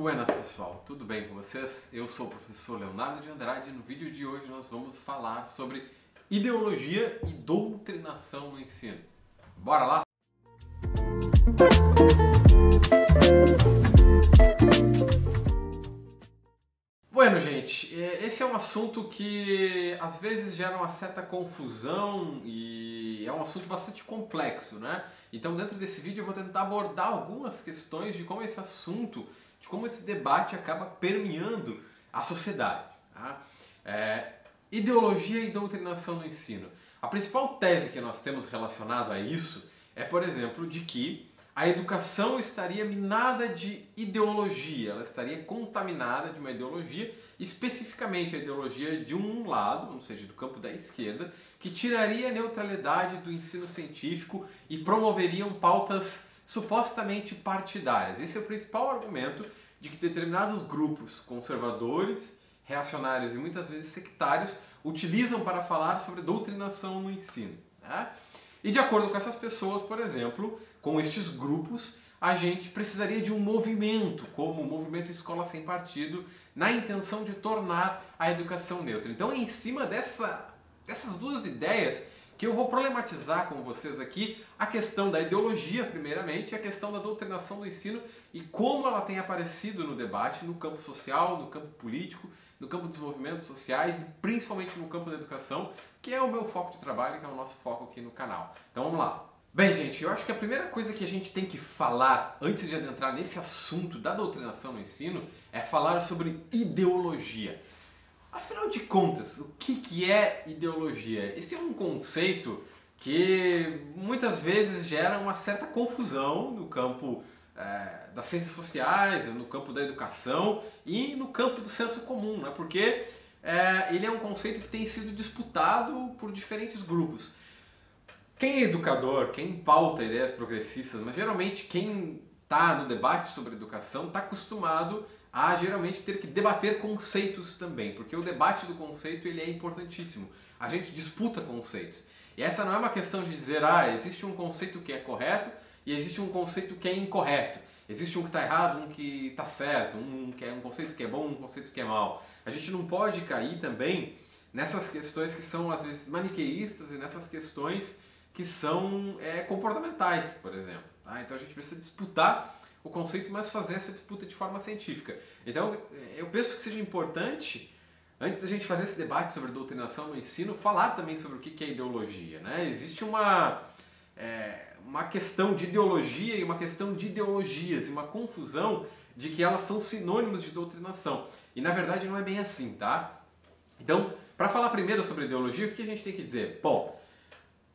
Buenas pessoal, tudo bem com vocês? Eu sou o professor Leonardo de Andrade e no vídeo de hoje nós vamos falar sobre ideologia e doutrinação no ensino. Bora lá? Bueno, gente, esse é um assunto que às vezes gera uma certa confusão e é um assunto bastante complexo, né? Então dentro desse vídeo eu vou tentar abordar algumas questões de como esse assunto, de como esse debate acaba permeando a sociedade. Tá? Ideologia e doutrinação no ensino. A principal tese que nós temos relacionado a isso é, por exemplo, de que a educação estaria minada de ideologia, ela estaria contaminada de uma ideologia, especificamente a ideologia de um lado, ou seja, do campo da esquerda, que tiraria a neutralidade do ensino científico e promoveriam pautas supostamente partidárias. Esse é o principal argumento de que determinados grupos conservadores, reacionários e muitas vezes sectários utilizam para falar sobre doutrinação no ensino. Né? E de acordo com essas pessoas, por exemplo, com estes grupos, a gente precisaria de um movimento, como o movimento Escola Sem Partido, na intenção de tornar a educação neutra. Então é em cima dessas duas ideias que eu vou problematizar com vocês aqui a questão da ideologia, primeiramente, e a questão da doutrinação do ensino e como ela tem aparecido no debate, no campo social, no campo político, no campo dos movimentos sociais e principalmente no campo da educação, que é o meu foco de trabalho, que é o nosso foco aqui no canal. Então vamos lá. Bem, gente, eu acho que a primeira coisa que a gente tem que falar antes de adentrar nesse assunto da doutrinação no ensino é falar sobre ideologia. Afinal de contas, o que é ideologia? Esse é um conceito que muitas vezes gera uma certa confusão no campo das ciências sociais, no campo da educação e no campo do senso comum, né? Porque ele é um conceito que tem sido disputado por diferentes grupos. Quem é educador, quem pauta ideias progressistas, mas geralmente quem está no debate sobre educação está acostumado a geralmente ter que debater conceitos também, porque o debate do conceito ele é importantíssimo. A gente disputa conceitos. E essa não é uma questão de dizer, existe um conceito que é correto e existe um conceito que é incorreto. Existe um que está errado, um que está certo, um conceito que é bom, um conceito que é mau. A gente não pode cair também nessas questões que são às vezes maniqueístas e nessas questões que são comportamentais, por exemplo. Tá? Então a gente precisa disputar o conceito, mas fazer essa disputa de forma científica. Então eu penso que seja importante, antes da gente fazer esse debate sobre doutrinação no ensino, falar também sobre o que é ideologia. Né? Existe uma questão de ideologia e uma questão de ideologias, e uma confusão de que elas são sinônimos de doutrinação. E na verdade não é bem assim, tá? Então, para falar primeiro sobre ideologia, o que a gente tem que dizer? Bom,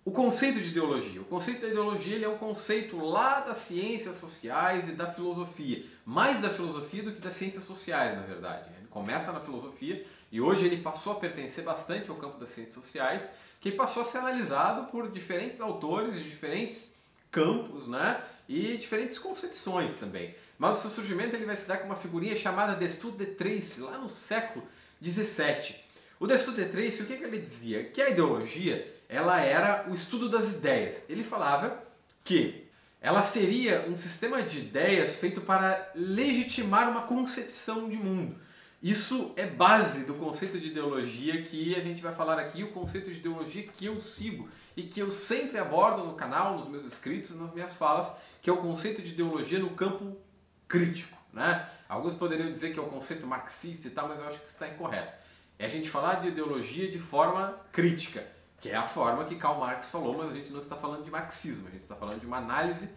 o conceito de ideologia. O conceito da ideologia ele é um conceito lá das ciências sociais e da filosofia. Mais da filosofia do que das ciências sociais, na verdade. Ele começa na filosofia e hoje ele passou a pertencer bastante ao campo das ciências sociais, que passou a ser analisado por diferentes autores de diferentes campos, né? E diferentes concepções também. Mas o seu surgimento ele vai se dar com uma figurinha chamada Destutt de Tracy, lá no século XVII. O Destutt de Tracy, o que ele dizia? Que a ideologia ela era o estudo das ideias. Ele falava que ela seria um sistema de ideias feito para legitimar uma concepção de mundo. Isso é base do conceito de ideologia que a gente vai falar aqui, o conceito de ideologia que eu sigo e que eu sempre abordo no canal, nos meus escritos, nas minhas falas, que é o conceito de ideologia no campo crítico. Né? Alguns poderiam dizer que é o conceito marxista e tal, mas eu acho que isso está incorreto. É a gente falar de ideologia de forma crítica, que é a forma que Karl Marx falou, mas a gente não está falando de marxismo, a gente está falando de uma análise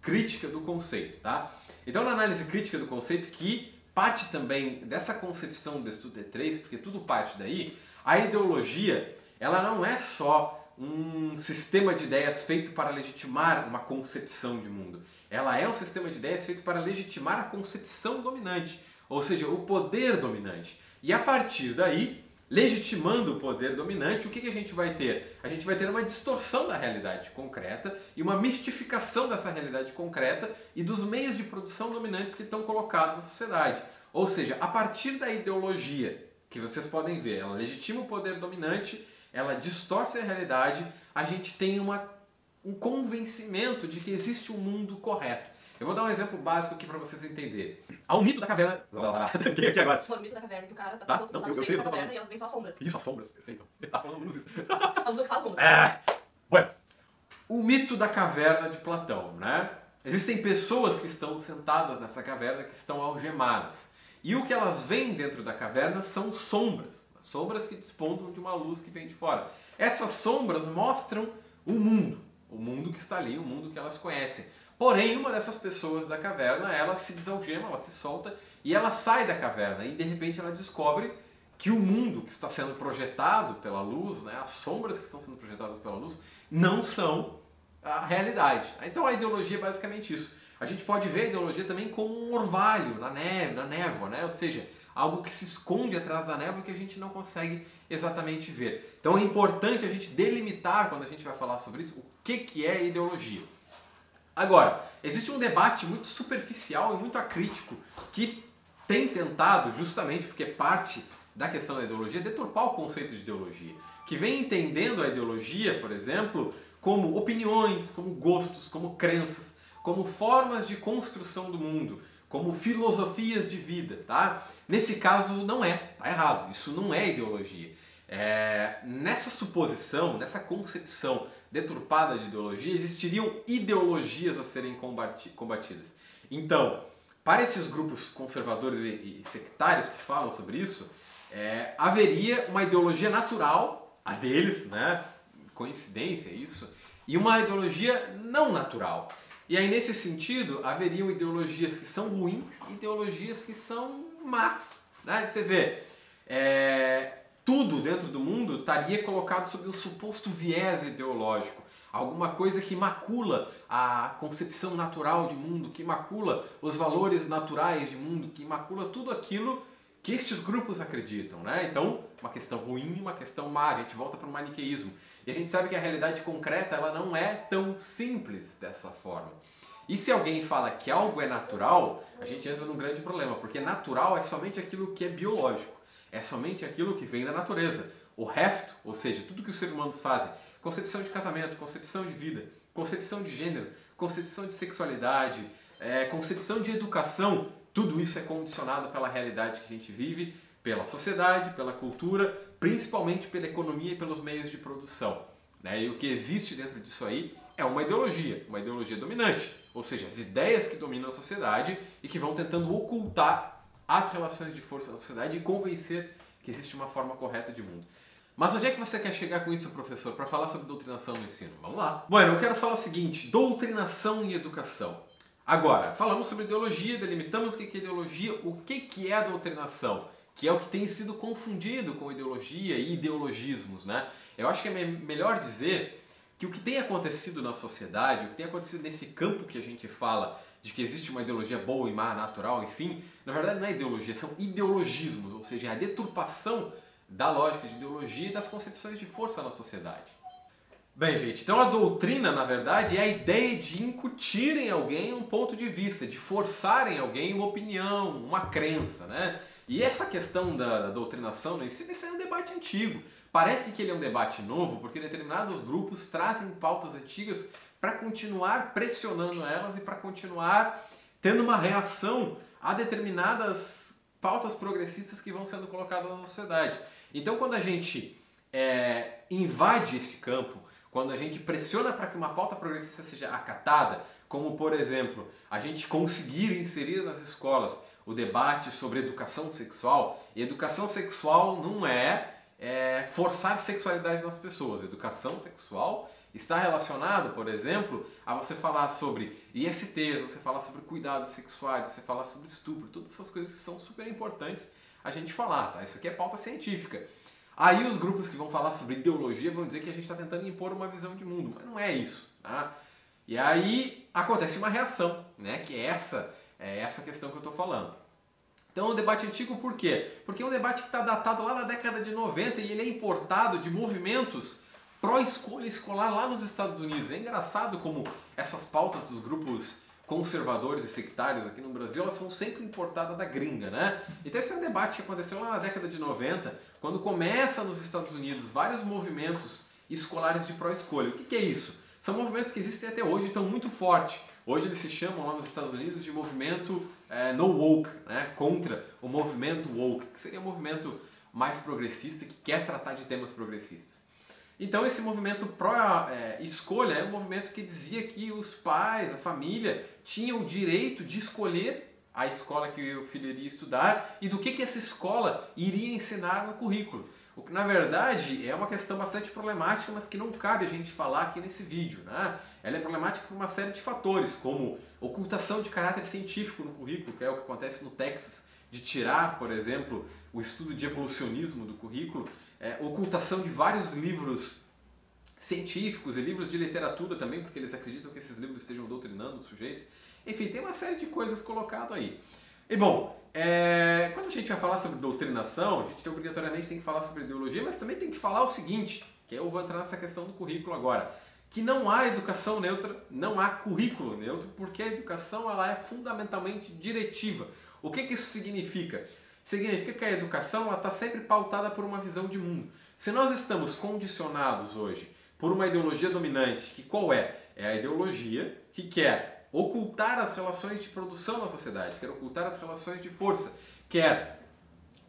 crítica do conceito. Tá? Então, na análise crítica do conceito, que parte também dessa concepção do Destutt de Tracy, porque tudo parte daí, a ideologia ela não é só um sistema de ideias feito para legitimar uma concepção de mundo. Ela é um sistema de ideias feito para legitimar a concepção dominante, ou seja, o poder dominante. E a partir daí, legitimando o poder dominante, o que a gente vai ter? A gente vai ter uma distorção da realidade concreta e uma mistificação dessa realidade concreta e dos meios de produção dominantes que estão colocados na sociedade. Ou seja, a partir da ideologia, que vocês podem ver, ela legitima o poder dominante, ela distorce a realidade, a gente tem um convencimento de que existe um mundo correto. Eu vou dar um exemplo básico aqui para vocês entenderem. Há um mito da caverna... Tem aqui agora. O mito da caverna, que o cara... Tá? Não, eu sei o que eu tô falando. E elas veem só sombras. Isso, as sombras. Perfeito. Tá falando menos isso. Falando que fala sombra. Bueno, o mito da caverna de Platão, né? Existem pessoas que estão sentadas nessa caverna, que estão algemadas. E o que elas veem dentro da caverna são sombras. Sombras que despontam de uma luz que vem de fora. Essas sombras mostram o mundo que está ali, o mundo que elas conhecem. Porém, uma dessas pessoas da caverna, ela se desalgema, ela se solta e ela sai da caverna. E de repente ela descobre que o mundo que está sendo projetado pela luz, né, as sombras que estão sendo projetadas pela luz, não são a realidade. Então a ideologia é basicamente isso. A gente pode ver a ideologia também como um orvalho na névoa, né? Ou seja, algo que se esconde atrás da névoa que a gente não consegue exatamente ver. Então é importante a gente delimitar, quando a gente vai falar sobre isso, o que é ideologia. Agora, existe um debate muito superficial e muito acrítico que tem tentado, justamente porque é parte da questão da ideologia, deturpar o conceito de ideologia, que vem entendendo a ideologia, por exemplo, como opiniões, como gostos, como crenças, como formas de construção do mundo, como filosofias de vida, tá? Nesse caso não é, tá errado, isso não é ideologia. Nessa suposição, nessa concepção deturpada de ideologia, existiriam ideologias a serem combatidas. Então, para esses grupos conservadores e sectários que falam sobre isso, haveria uma ideologia natural, a deles, né? Coincidência isso, e uma ideologia não natural. E aí, nesse sentido, haveriam ideologias que são ruins e ideologias que são más. Né? Você vê, tudo dentro do mundo estaria colocado sob um suposto viés ideológico. Alguma coisa que macula a concepção natural de mundo, que macula os valores naturais de mundo, que macula tudo aquilo que estes grupos acreditam. Né? Então, uma questão ruim e uma questão má. A gente volta para o maniqueísmo. E a gente sabe que a realidade concreta ela não é tão simples dessa forma. E se alguém fala que algo é natural, a gente entra num grande problema, porque natural é somente aquilo que é biológico, é somente aquilo que vem da natureza. O resto, ou seja, tudo que os seres humanos fazem, concepção de casamento, concepção de vida, concepção de gênero, concepção de sexualidade, concepção de educação, tudo isso é condicionado pela realidade que a gente vive, pela sociedade, pela cultura, principalmente pela economia e pelos meios de produção. Né? E o que existe dentro disso aí é uma ideologia dominante, ou seja, as ideias que dominam a sociedade e que vão tentando ocultar as relações de força da sociedade e convencer que existe uma forma correta de mundo. Mas onde é que você quer chegar com isso, professor, para falar sobre doutrinação no ensino? Vamos lá. Bueno, eu quero falar o seguinte, doutrinação em educação. Agora, falamos sobre ideologia, delimitamos o que é ideologia, o que é a doutrinação, que é o que tem sido confundido com ideologia e ideologismos, né? Eu acho que é melhor dizer que o que tem acontecido na sociedade, o que tem acontecido nesse campo que a gente fala de que existe uma ideologia boa e má, natural, enfim, na verdade não é ideologia, são ideologismos, ou seja, é a deturpação da lógica de ideologia e das concepções de força na sociedade. Bem, gente, então a doutrina, na verdade, é a ideia de incutir em alguém um ponto de vista, de forçar em alguém uma opinião, uma crença, né? E essa questão da doutrinação no ensino, esse é um debate antigo. Parece que ele é um debate novo, porque determinados grupos trazem pautas antigas para continuar pressionando elas e para continuar tendo uma reação a determinadas pautas progressistas que vão sendo colocadas na sociedade. Então, quando a gente invade esse campo, quando a gente pressiona para que uma pauta progressista seja acatada, como, por exemplo, a gente conseguir inserir nas escolas o debate sobre educação sexual, e educação sexual não é forçar a sexualidade nas pessoas. Educação sexual está relacionado, por exemplo, a você falar sobre ISTs, você falar sobre cuidados sexuais, você falar sobre estupro, todas essas coisas que são super importantes a gente falar, tá? Isso aqui é pauta científica. Aí os grupos que vão falar sobre ideologia vão dizer que a gente está tentando impor uma visão de mundo, mas não é isso, tá? E aí acontece uma reação, né? Que é essa questão que eu estou falando. Então é um debate antigo por quê? Porque é um debate que está datado lá na década de 90 e ele é importado de movimentos pró-escolha escolar lá nos Estados Unidos. É engraçado como essas pautas dos grupos conservadores e sectários aqui no Brasil, elas são sempre importadas da gringa, né? Então esse é um debate que aconteceu lá na década de 90, quando começa nos Estados Unidos vários movimentos escolares de pró-escolha. O que é isso? São movimentos que existem até hoje e estão muito fortes. Hoje eles se chamam lá nos Estados Unidos de movimento no woke, né? Contra o movimento woke, que seria um movimento mais progressista que quer tratar de temas progressistas. Então esse movimento pró-escolha é um movimento que dizia que os pais, a família, tinham o direito de escolher a escola que o filho iria estudar e do que essa escola iria ensinar no currículo. O que na verdade é uma questão bastante problemática, mas que não cabe a gente falar aqui nesse vídeo, né? Ela é problemática por uma série de fatores, como ocultação de caráter científico no currículo, que é o que acontece no Texas, de tirar, por exemplo, o estudo de evolucionismo do currículo, ocultação de vários livros científicos e livros de literatura também, porque eles acreditam que esses livros estejam doutrinando os sujeitos. Enfim, tem uma série de coisas colocado aí. E bom, quando a gente vai falar sobre doutrinação, a gente obrigatoriamente tem que falar sobre ideologia, mas também tem que falar o seguinte, que eu vou entrar nessa questão do currículo agora, que não há educação neutra, não há currículo neutro, porque a educação ela é fundamentalmente diretiva. O que isso significa? Significa que a educação está sempre pautada por uma visão de mundo. Se nós estamos condicionados hoje por uma ideologia dominante, que qual é? É a ideologia que quer ocultar as relações de produção na sociedade, quer ocultar as relações de força, quer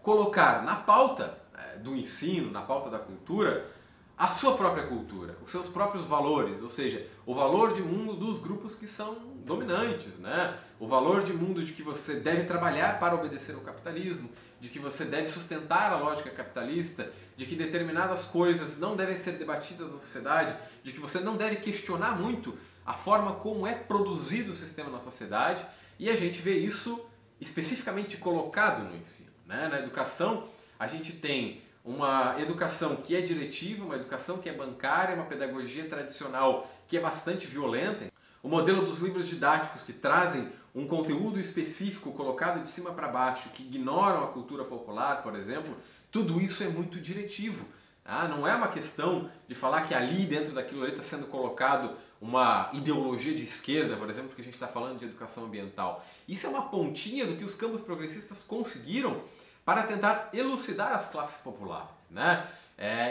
colocar na pauta do ensino, na pauta da cultura, a sua própria cultura, os seus próprios valores, ou seja, o valor de mundo dos grupos que são dominantes, né? O valor de mundo de que você deve trabalhar para obedecer ao capitalismo, de que você deve sustentar a lógica capitalista, de que determinadas coisas não devem ser debatidas na sociedade, de que você não deve questionar muito a forma como é produzido o sistema na sociedade, e a gente vê isso especificamente colocado no ensino, né? Na educação, a gente tem uma educação que é diretiva, uma educação que é bancária, uma pedagogia tradicional que é bastante violenta. O modelo dos livros didáticos que trazem um conteúdo específico colocado de cima para baixo, que ignoram a cultura popular, por exemplo, tudo isso é muito diretivo. Tá? Não é uma questão de falar que ali dentro daquilo ali está sendo colocado uma ideologia de esquerda, por exemplo, que a gente está falando de educação ambiental. Isso é uma pontinha do que os campos progressistas conseguiram para tentar elucidar as classes populares, né?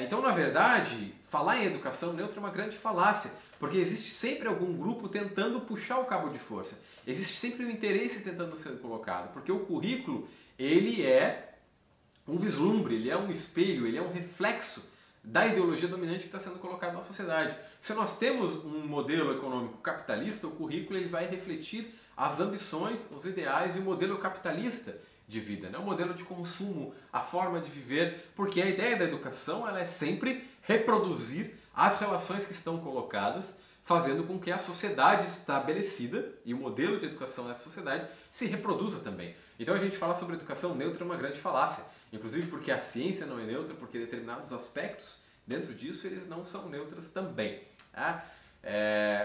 Então, na verdade, falar em educação neutra é uma grande falácia, porque existe sempre algum grupo tentando puxar o cabo de força. Existe sempre um interesse tentando ser colocado, porque o currículo, ele é um vislumbre, ele é um espelho, ele é um reflexo da ideologia dominante que está sendo colocada na sociedade. Se nós temos um modelo econômico capitalista, o currículo ele vai refletir as ambições, os ideais e o modelo capitalista de vida, né? O modelo de consumo, a forma de viver, porque a ideia da educação ela é sempre reproduzir as relações que estão colocadas, fazendo com que a sociedade estabelecida e o modelo de educação dessa sociedade se reproduza também. Então a gente falar sobre educação neutra é uma grande falácia, inclusive porque a ciência não é neutra, porque determinados aspectos dentro disso eles não são neutros também. Tá?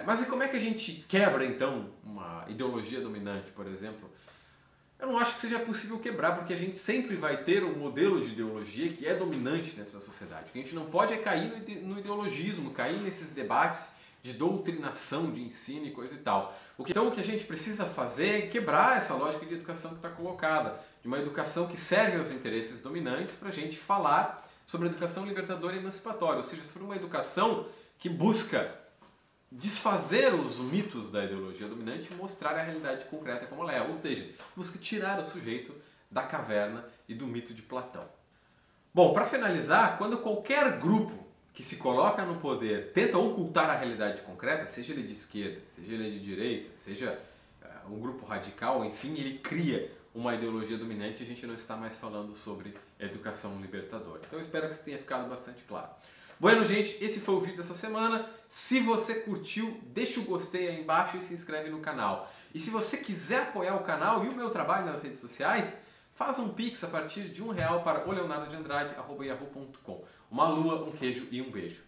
Mas e como é que a gente quebra então uma ideologia dominante, por exemplo? Eu não acho que seja possível quebrar, porque a gente sempre vai ter um modelo de ideologia que é dominante dentro da sociedade. O que a gente não pode é cair no ideologismo, cair nesses debates de doutrinação, de ensino e coisa e tal. Então o que a gente precisa fazer é quebrar essa lógica de educação que está colocada, de uma educação que serve aos interesses dominantes para a gente falar sobre educação libertadora e emancipatória, ou seja, sobre uma educação que busca desfazer os mitos da ideologia dominante e mostrar a realidade concreta como ela é, ou seja, busca tirar o sujeito da caverna e do mito de Platão. Bom, para finalizar, quando qualquer grupo que se coloca no poder tenta ocultar a realidade concreta, seja ele de esquerda, seja ele de direita, seja um grupo radical, enfim, ele cria uma ideologia dominante e a gente não está mais falando sobre educação libertadora. Então eu espero que isso tenha ficado bastante claro. Bueno, gente, esse foi o vídeo dessa semana. Se você curtiu, deixa o gostei aí embaixo e se inscreve no canal. E se você quiser apoiar o canal e o meu trabalho nas redes sociais, faz um pix a partir de R$1 para oleonardodeandrade@yahoo.com. Uma lua, um queijo e um beijo.